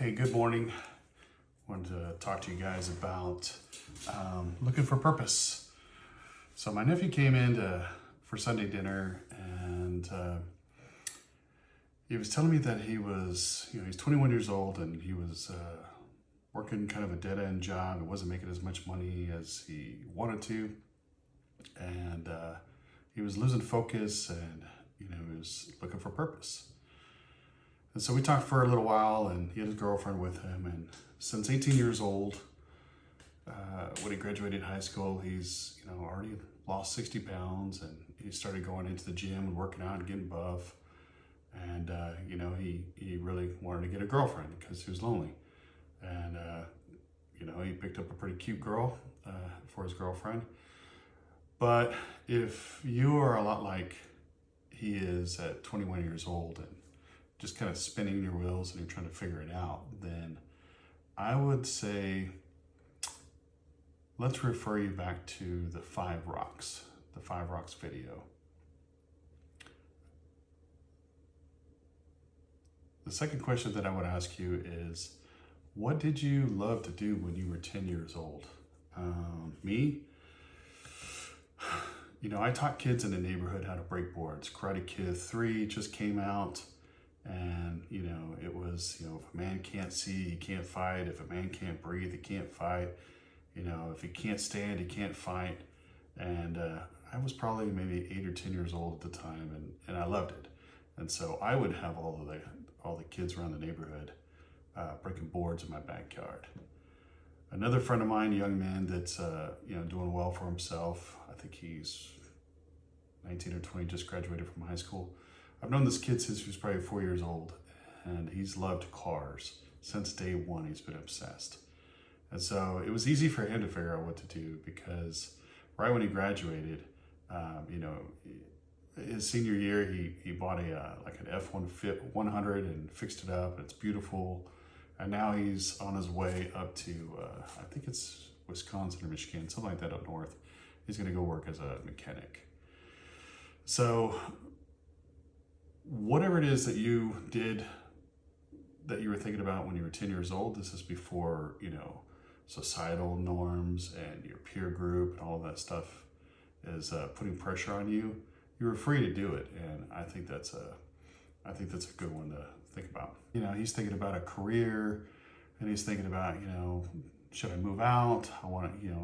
Hey, good morning. Wanted to talk to you guys about looking for purpose. So my nephew came in for Sunday dinner, and he was telling me that he's 21 years old, and he was working kind of a dead-end job. It wasn't making as much money as he wanted to, and he was losing focus, and he was looking for purpose. And so we talked for a little while, and he had his girlfriend with him. And since 18 years old, when he graduated high school, he's already lost 60 pounds, and he started going into the gym and working out and getting buff. And he really wanted to get a girlfriend because he was lonely. And he picked up a pretty cute girl for his girlfriend. But if you are a lot like he is at 21 years old and just kind of spinning your wheels and you're trying to figure it out, then I would say let's refer you back to the 5 rocks video. The second question that I would ask you is, what did you love to do when you were 10 years old? Me? I taught kids in the neighborhood how to break boards. Karate Kid 3 just came out. And, it was, if a man can't see, he can't fight. If a man can't breathe, he can't fight. If he can't stand, he can't fight. And I was probably maybe 8 or 10 years old at the time, and I loved it. And so I would have all the kids around the neighborhood breaking boards in my backyard. Another friend of mine, a young man that's, doing well for himself. I think he's 19 or 20, just graduated from high school. I've known this kid since he was probably 4 years old, and he's loved cars. Since day one, he's been obsessed. And so it was easy for him to figure out what to do, because right when he graduated, his senior year, he bought an F-100 and fixed it up, and it's beautiful. And now he's on his way up to, I think it's Wisconsin or Michigan, something like that up north. He's gonna go work as a mechanic. So whatever it is that you did, that you were thinking about when you were 10 years old, this is before, societal norms and your peer group and all of that stuff is putting pressure on you. You were free to do it, and I think that's a good one to think about. He's thinking about a career, and he's thinking about, should I move out?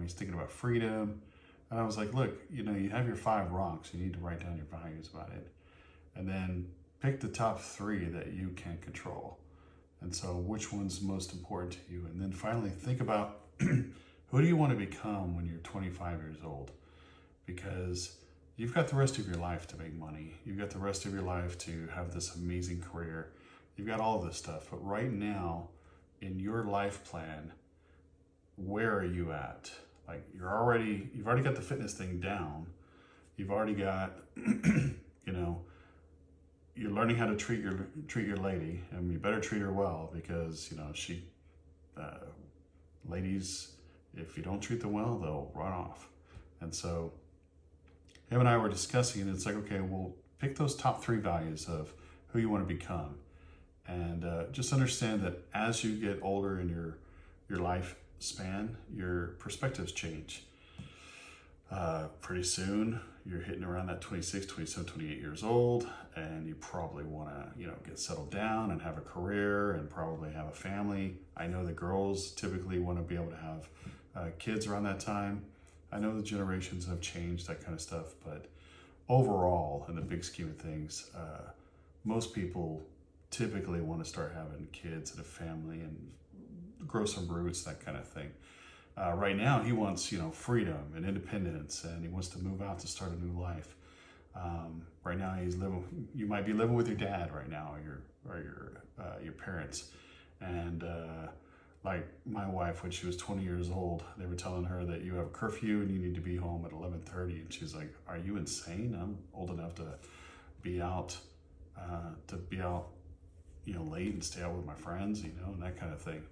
He's thinking about freedom. And I was like, look, you have your 5 rocks. You need to write down your values about it. And then pick the top 3 that you can control. And so which one's most important to you? And then finally think about who do you want to become when you're 25 years old? Because you've got the rest of your life to make money. You've got the rest of your life to have this amazing career. You've got all this stuff. But right now, in your life plan, where are you at? Like you've already got the fitness thing down. You've already got, you're learning how to treat your lady, and you better treat her well, because ladies, if you don't treat them well, they'll run off. And so him and I were discussing, and it's like, okay, well, pick those top 3 values of who you want to become, and just understand that as you get older in your lifespan, your perspectives change. Pretty soon you're hitting around that 26, 27, 28 years old, and you probably want to, get settled down and have a career and probably have a family. I know the girls typically want to be able to have kids around that time. I know the generations have changed, that kind of stuff, but overall, in the big scheme of things, most people typically want to start having kids and a family and grow some roots, that kind of thing. Right now, he wants, freedom and independence, and he wants to move out to start a new life. Right now, you might be living with your dad right now, or your parents. And like my wife, when she was 20 years old, they were telling her that you have a curfew and you need to be home at 11:30. And she's like, are you insane? I'm old enough to be out, late and stay out with my friends, and that kind of thing.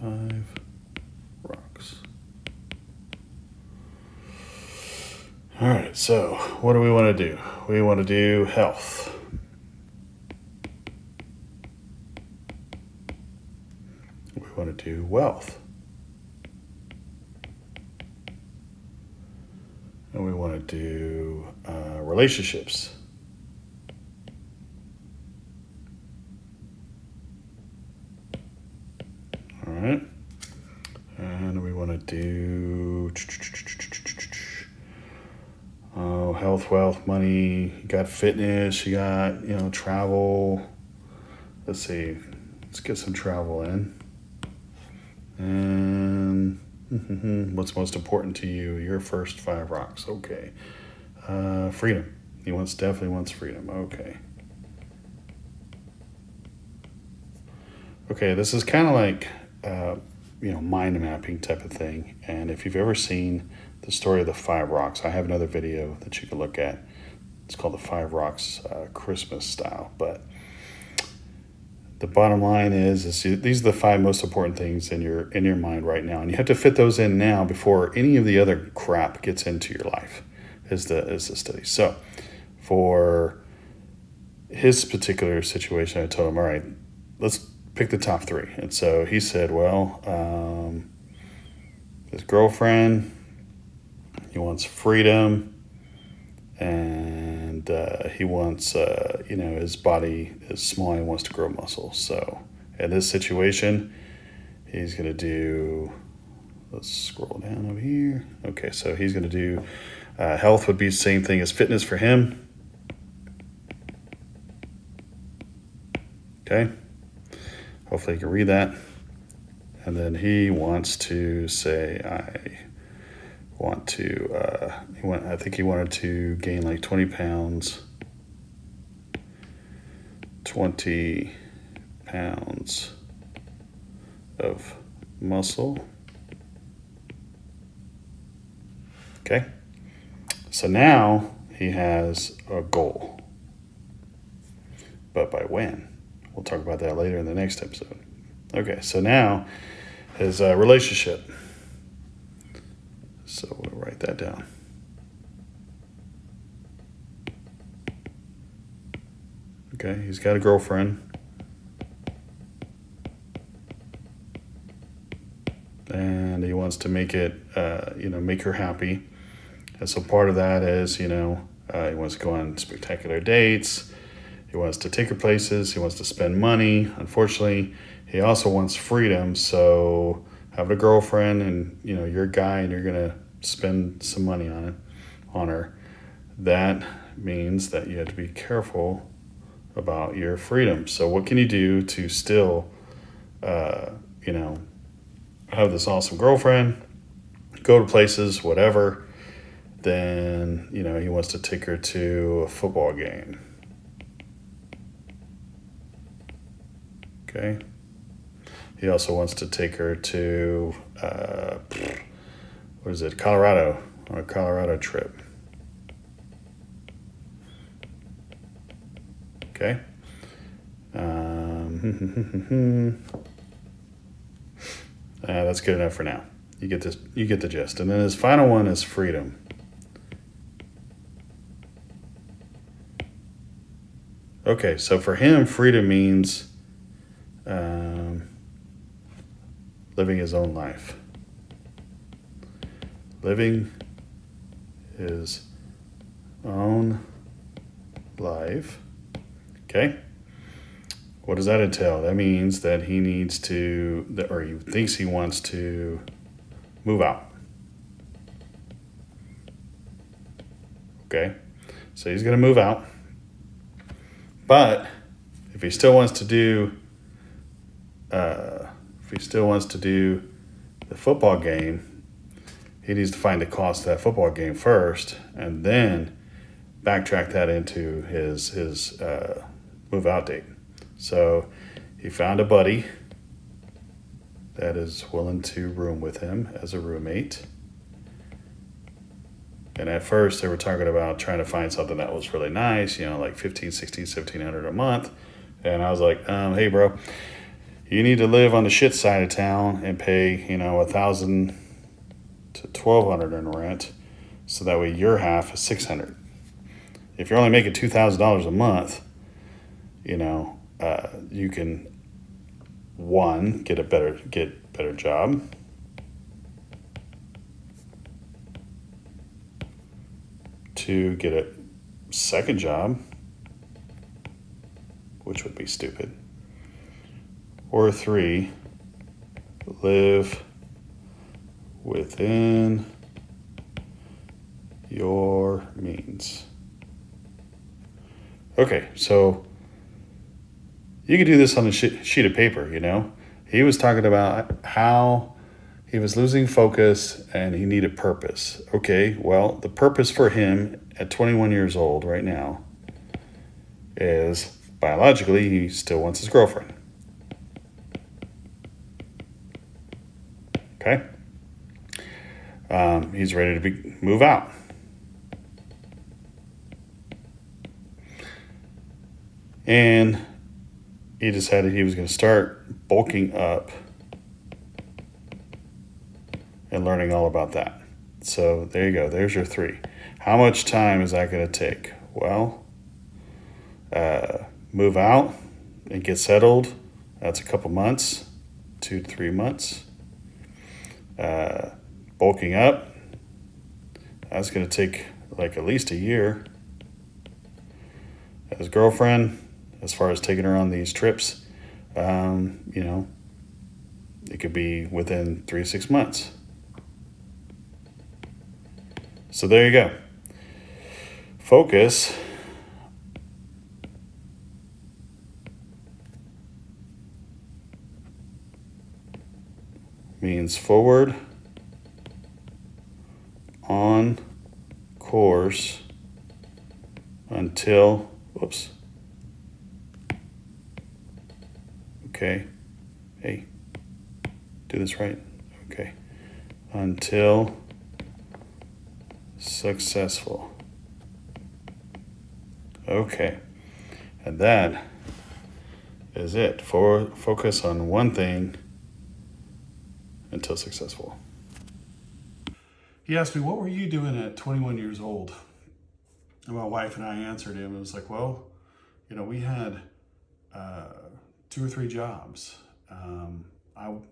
5 rocks. All right, so what do we want to do? We want to do health. want to do wealth. And we want to do relationships. All right. And we want to do health, wealth, money. You got fitness. You got, travel. Let's see. Let's get some travel in. And what's most important to you? Your first 5 rocks. Okay. Freedom. He definitely wants freedom. Okay. Okay, this is kind of like, mind mapping type of thing. And if you've ever seen the story of the 5 rocks, I have another video that you can look at. It's called the 5 rocks Christmas style. But the bottom line is these are the 5 most important things in your mind right now. And you have to fit those in now before any of the other crap gets into your life, is the study. So for his particular situation, I told him, all right, let's pick the top 3. And so he said, well, his girlfriend, he wants freedom, and he wants, his body is small, he wants to grow muscle. So in this situation, he's going to do, let's scroll down over here. Okay, so he's going to do, health would be the same thing as fitness for him. Okay. Hopefully you can read that. And then he wants to say, I think he wanted to gain like 20 pounds. 20 pounds of muscle. Okay. So now he has a goal. But by when? We'll talk about that later in the next episode. Okay, so now his relationship. So we'll write that down. Okay, he's got a girlfriend. And he wants to make it, make her happy. And so part of that is, he wants to go on spectacular dates. He wants to take her places. He wants to spend money. Unfortunately, he also wants freedom. So having a girlfriend and, you're a guy and you're going to spend some money on her, that means that you have to be careful about your freedom. So what can you do to still, have this awesome girlfriend, go to places, whatever? Then, he wants to take her to a football game. Okay. He also wants to take her to, Colorado, on a Colorado trip. Okay. That's good enough for now. You get the gist. And then his final one is freedom. Okay, so for him, freedom means living his own life. Living his own life. Okay? What does that entail? That means that he needs to, or he thinks he wants to move out. Okay? So he's going to move out. But if he still wants to do the football game, he needs to find the cost of that football game first, and then backtrack that into his move out date. So he found a buddy that is willing to room with him as a roommate. And at first they were talking about trying to find something that was really nice, like $1,500, $1,600, $1,700 a month. And I was like, hey bro, you need to live on the shit side of town and pay, $1,000 to $1,200 in rent. So that way your half is $600. If you're only making $2,000 a month, you can 1, get better job. 2, get a second job, which would be stupid. Or 3, live within your means. Okay, so you could do this on a sheet of paper, you know. He was talking about how he was losing focus and he needed purpose. Okay, well, the purpose for him at 21 years old right now is biologically he still wants his girlfriend. Okay? He's ready to move out. And he decided he was going to start bulking up and learning all about that. So there you go. There's your 3. How much time is that going to take? Well, move out and get settled. That's a couple months, 2 to 3 months. Bulking up, that's going to take like at least a year. His girlfriend, as far as taking her on these trips, you know, it could be within 3 to 6 months. So there you go. Focus means forward, on course until, whoops. Okay. Hey, do this right. Okay. Until successful. Okay. And that is it. Focus on one thing until successful. He asked me, what were you doing at 21 years old? And my wife and I answered him. It was like, well, you know, we had 2 or 3 jobs.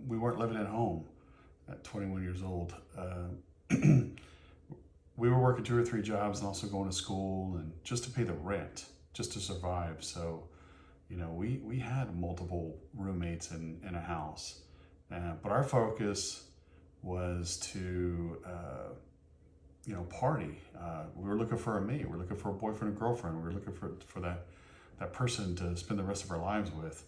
We weren't living at home at 21 years old. We were working 2 or 3 jobs and also going to school and just to pay the rent, just to survive. So, you know, we had multiple roommates in a house. But our focus was to, you know, party. We were looking for a mate. We were looking for a boyfriend or girlfriend. We were looking for that person to spend the rest of our lives with.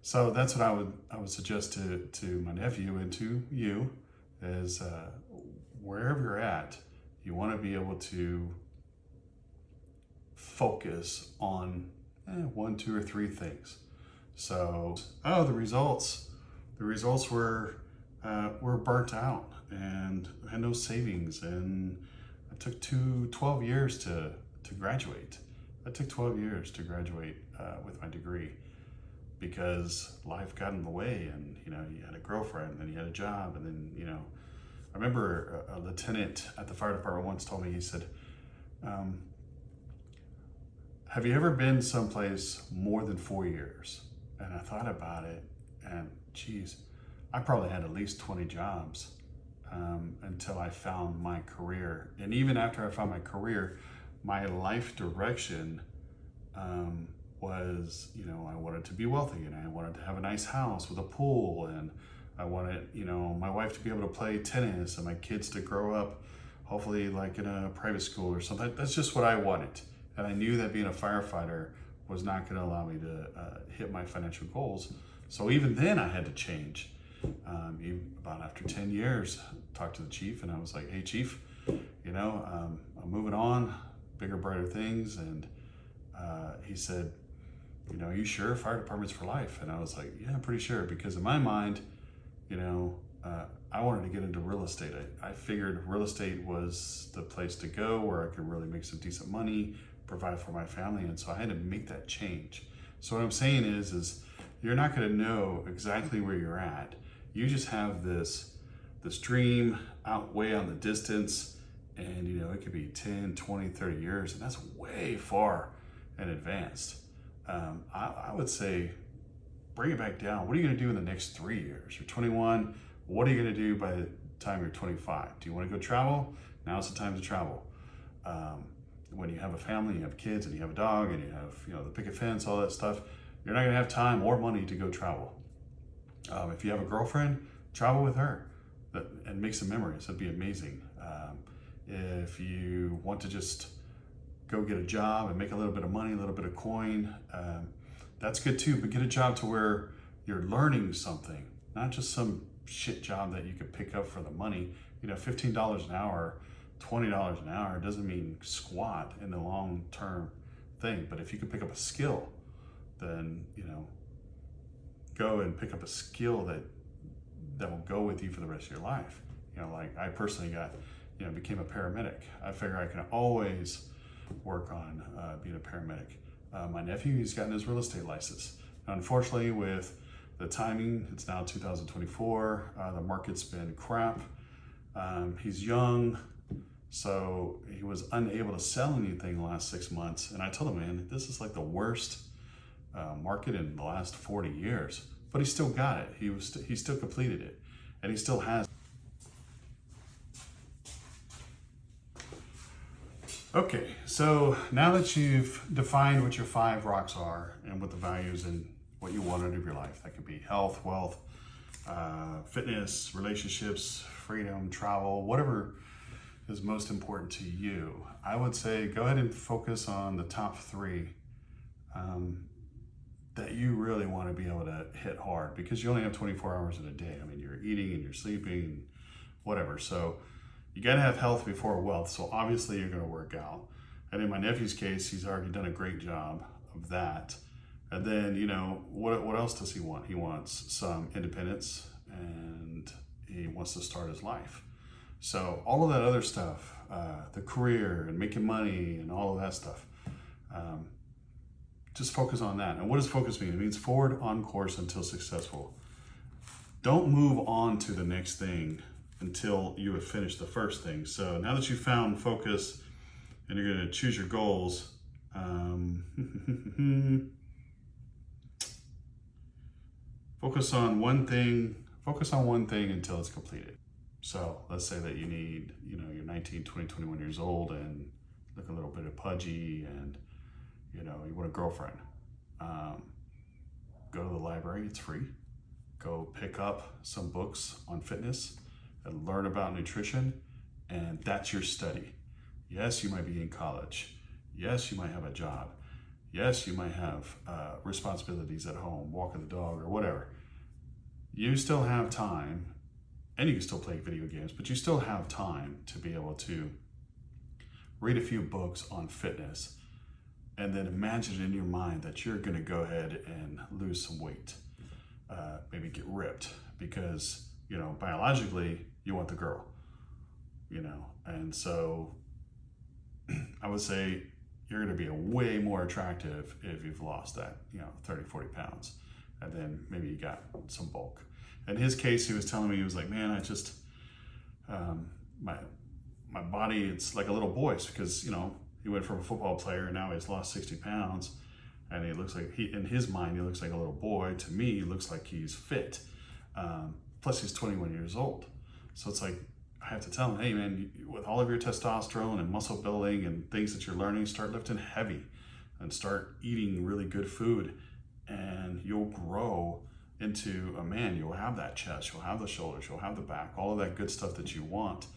So that's what I would suggest to my nephew and to you is wherever you're at, you want to be able to focus on 1, 2, or 3 things. So, the results were burnt out and I had no savings, and it took 12 years to graduate. It took 12 years to graduate with my degree because life got in the way, and you know, you had a girlfriend, and then you had a job, and then, you know, I remember a lieutenant at the fire department once told me, he said, have you ever been someplace more than 4 years? And I thought about it, and geez, I probably had at least 20 jobs until I found my career. And even after I found my career, my life direction was, you know, I wanted to be wealthy, and I wanted to have a nice house with a pool, and I wanted, you know, my wife to be able to play tennis and my kids to grow up, hopefully like in a private school or something. That's just what I wanted. And I knew that being a firefighter was not going to allow me to hit my financial goals. So even then I had to change. Even about after 10 years, I talked to the chief, and I was like, hey chief, you know, I'm moving on, bigger, brighter things. And he said, you know, are you sure fire department's for life? And I was like, yeah, I'm pretty sure, because in my mind, you know, I wanted to get into real estate. I figured real estate was the place to go where I could really make some decent money, provide for my family. And so I had to make that change. So what I'm saying is you're not going to know exactly where you're at. You just have this dream out way on the distance, and you know, it could be 10, 20, 30 years, and that's way far in advance. I would say bring it back down. What are you going to do in the next 3 years? You're 21. What are you going to do by the time you're 25? Do you want to go travel? Now's the time to travel. When you have a family, you have kids, and you have a dog, and you have the picket fence, all that stuff, you're not going to have time or money to go travel. If you have a girlfriend, travel with her and make some memories. That'd be amazing. If you want to just go get a job and make a little bit of money, a little bit of coin, that's good too, but get a job to where you're learning something, not just some shit job that you could pick up for the money. $15 an hour, $20 an hour doesn't mean squat in the long-term thing, but if you could pick up a skill, then, go and pick up a skill that will go with you for the rest of your life. Like I personally became a paramedic. I figure I can always work on being a paramedic. My nephew, he's gotten his real estate license. Now, unfortunately, with the timing, it's now 2024. The market's been crap. He's young, so he was unable to sell anything the last 6 months. And I told him, man, this is like the worst market in the last 40 years. But he still got it. He still completed it, and he still has. Okay, so now that you've defined what your 5 rocks are and what the values and what you want out of your life, that could be health, wealth, fitness, relationships, freedom, travel, whatever is most important to you, I would say go ahead and focus on the top 3 that you really want to be able to hit hard, because you only have 24 hours in a day. I mean, you're eating and you're sleeping and whatever. So you got to have health before wealth. So obviously you're going to work out. And in my nephew's case, he's already done a great job of that. And then, what else does he want? He wants some independence, and he wants to start his life. So all of that other stuff, the career and making money and all of that stuff, just focus on that. And what does focus mean? It means forward on course until successful. Don't move on to the next thing until you have finished the first thing. So now that you've found focus and you're going to choose your goals, focus on one thing until it's completed. So let's say that you need, you're 19, 20, 21 years old and look a little bit of pudgy, and you want a girlfriend. Go to the library, it's free. Go pick up some books on fitness and learn about nutrition, and that's your study. Yes, you might be in college. Yes, you might have a job. Yes, you might have responsibilities at home, walking the dog or whatever. You still have time, and you can still play video games, but you still have time to be able to read a few books on fitness, and then imagine in your mind that you're going to go ahead and lose some weight, maybe get ripped, because biologically you want the girl, and so I would say you're going to be way more attractive if you've lost that 30, 40 pounds, and then maybe you got some bulk. In his case, he was telling me, he was like, man, I just my body, it's like a little boy's, because he went from a football player and now he's lost 60 pounds, and he looks like, in his mind, he looks like a little boy. To me, he looks like he's fit. Plus he's 21 years old. So it's like, I have to tell him, hey man, with all of your testosterone and muscle building and things that you're learning, start lifting heavy and start eating really good food, and you'll grow into a man. You'll have that chest, you'll have the shoulders, you'll have the back, all of that good stuff that you want.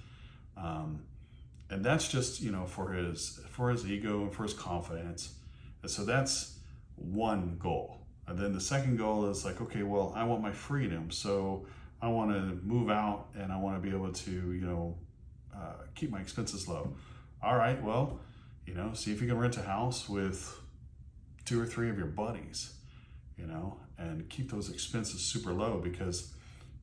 And that's just, for his ego and for his confidence. And so that's one goal. And then the second goal is like, okay, well, I want my freedom. So I want to move out, and I want to be able to, keep my expenses low. All right, well, see if you can rent a house with 2 or 3 of your buddies, and keep those expenses super low, because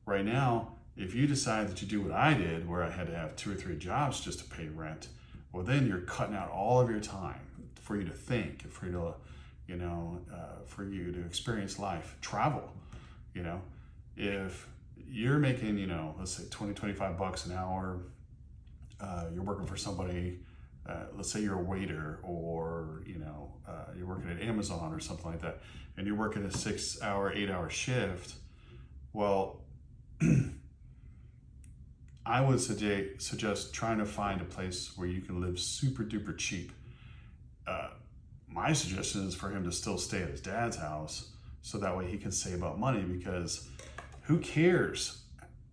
right now, if you decide that you do what I did, where I had to have 2 or 3 jobs just to pay rent, well, then you're cutting out all of your time for you to think, and for you to, for you to experience life, travel. If you're making, let's say $20, $25 an hour, you're working for somebody let's say you're a waiter, or you're working at Amazon or something like that, and you're working a 6-hour, 8-hour shift. Well, I would suggest trying to find a place where you can live super duper cheap. My suggestion is for him to still stay at his dad's house, so that way he can save up money, because who cares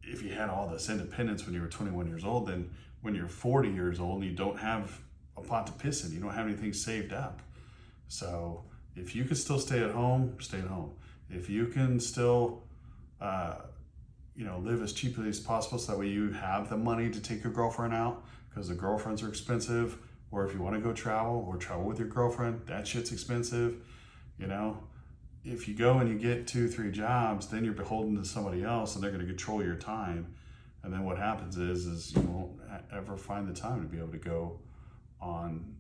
if you had all this independence when you were 21 years old, then when you're 40 years old and you don't have a pot to piss in, you don't have anything saved up. So if you can still stay at home, stay at home. If you can still, live as cheaply as possible, so that way you have the money to take your girlfriend out, because the girlfriends are expensive. Or if you want to go travel or travel with your girlfriend, that shit's expensive. If you go and you get 2-3 jobs, then you're beholden to somebody else, and they're going to control your time. And then what happens is you won't ever find the time to be able to go on,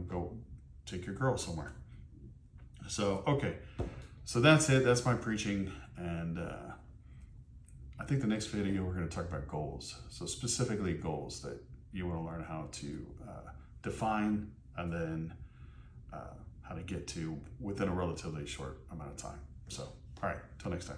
go take your girl somewhere. So, okay. So that's it. That's my preaching. And I think the next video we're going to talk about goals. So specifically goals that you want to learn how to define, and then how to get to within a relatively short amount of time. So, all right, till next time.